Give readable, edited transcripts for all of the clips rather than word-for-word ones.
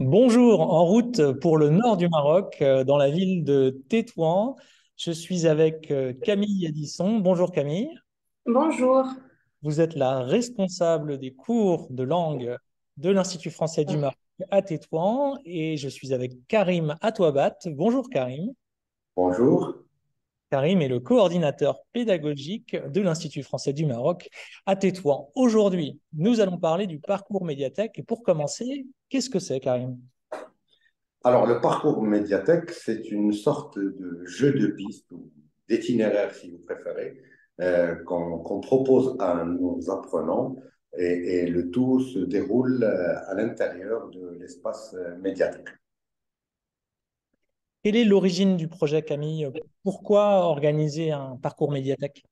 Bonjour, en route pour le nord du Maroc, dans la ville de Tétouan. Je suis avec Camille Addisson. Bonjour Camille. Bonjour. Vous êtes la responsable des cours de langue de l'Institut français du Maroc à Tétouan et je suis avec Karim Atouabat. Bonjour Karim. Bonjour. Karim est le coordinateur pédagogique de l'Institut français du Maroc à Tétouan. Aujourd'hui, nous allons parler du parcours médiathèque et pour commencer, qu'est-ce que c'est Karim? Alors, le parcours médiathèque, c'est une sorte de jeu de piste ou d'itinéraire, si vous préférez, qu'on propose à nos apprenants et le tout se déroule à l'intérieur de l'espace médiathèque. Quelle est l'origine du projet, Camille? Pourquoi organiser un parcours médiathèque?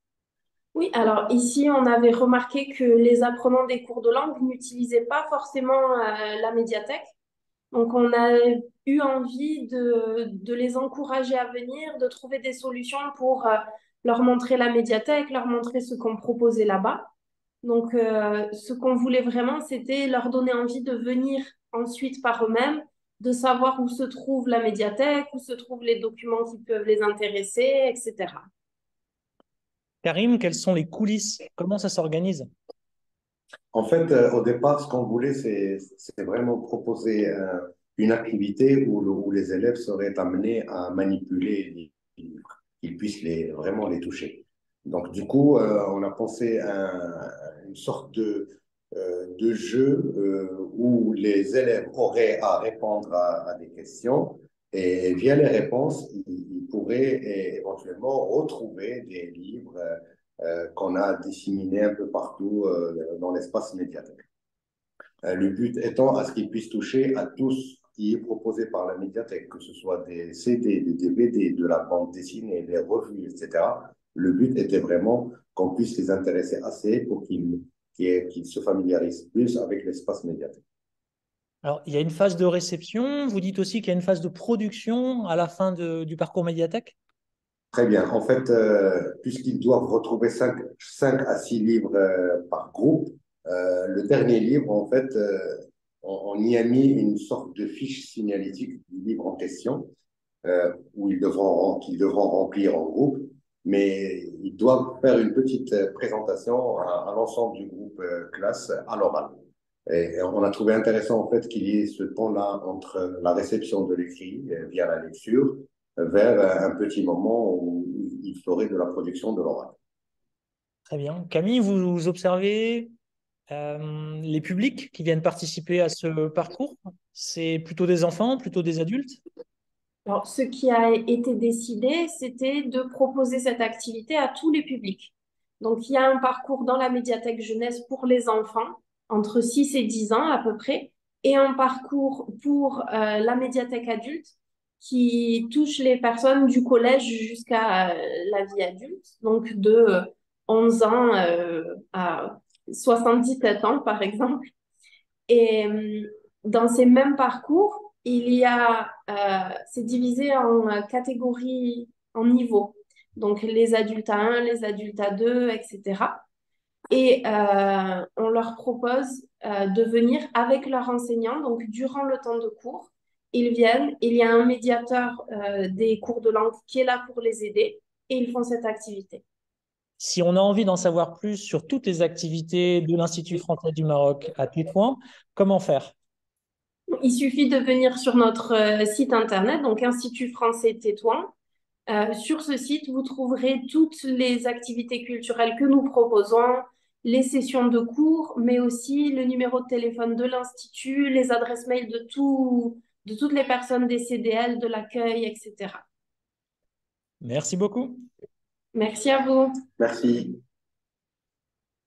Oui, alors ici, on avait remarqué que les apprenants des cours de langue n'utilisaient pas forcément la médiathèque. Donc, on a eu envie de les encourager à venir, de trouver des solutions pour leur montrer la médiathèque, leur montrer ce qu'on proposait là-bas. Donc, ce qu'on voulait vraiment, c'était leur donner envie de venir ensuite par eux-mêmes, de savoir où se trouve la médiathèque, où se trouvent les documents qui peuvent les intéresser, etc. Karim, quelles sont les coulisses? Comment ça s'organise? En fait, au départ, ce qu'on voulait, c'est vraiment proposer une activité où les élèves seraient amenés à manipuler les livres, qu'ils puissent vraiment les toucher. Donc, du coup, on a pensé à une sorte de jeu où les élèves auraient à répondre à des questions et via les réponses, ils pourraient éventuellement retrouver des livres qu'on a disséminés un peu partout dans l'espace médiathèque. Le but étant à ce qu'ils puissent toucher à tout ce qui est proposé par la médiathèque, que ce soit des CD, des DVD, de la bande dessinée, des revues, etc. Le but était vraiment qu'on puisse les intéresser assez pour qu'ils se familiarisent plus avec l'espace médiathèque. Alors, il y a une phase de réception. Vous dites aussi qu'il y a une phase de production à la fin du parcours médiathèque. Très bien. En fait, puisqu'ils doivent retrouver 5 à 6 livres par groupe, le dernier livre, en fait, on y a mis une sorte de fiche signalétique du livre en question, où qu'ils devront remplir en groupe, mais ils doivent faire une petite présentation à l'ensemble du groupe classe à l'oral. Et on a trouvé intéressant en fait qu'il y ait ce temps-là entre la réception de l'écrit via la lecture vers un petit moment où il ferait de la production de l'oral. Très bien. Camille, vous observez les publics qui viennent participer à ce parcours? C'est plutôt des enfants, plutôt des adultes? Alors, ce qui a été décidé, c'était de proposer cette activité à tous les publics. Donc, il y a un parcours dans la médiathèque jeunesse pour les enfants, entre 6 et 10 ans à peu près, et un parcours pour la médiathèque adulte qui touche les personnes du collège jusqu'à la vie adulte, donc de 11 ans à 77 ans, par exemple. Et dans ces mêmes parcours, c'est divisé en catégories, en niveaux. Donc les adultes à 1, les adultes à 2, etc. Et on leur propose de venir avec leur enseignant. Donc durant le temps de cours, ils viennent. Il y a un médiateur des cours de langue qui est là pour les aider et ils font cette activité. Si on a envie d'en savoir plus sur toutes les activités de l'Institut français du Maroc à Tétouan, comment faire? Il suffit de venir sur notre site internet, donc Institut français Tétouan. Sur ce site, vous trouverez toutes les activités culturelles que nous proposons, les sessions de cours, mais aussi le numéro de téléphone de l'Institut, les adresses mail de toutes les personnes des CDL, de l'accueil, etc. Merci beaucoup. Merci à vous. Merci.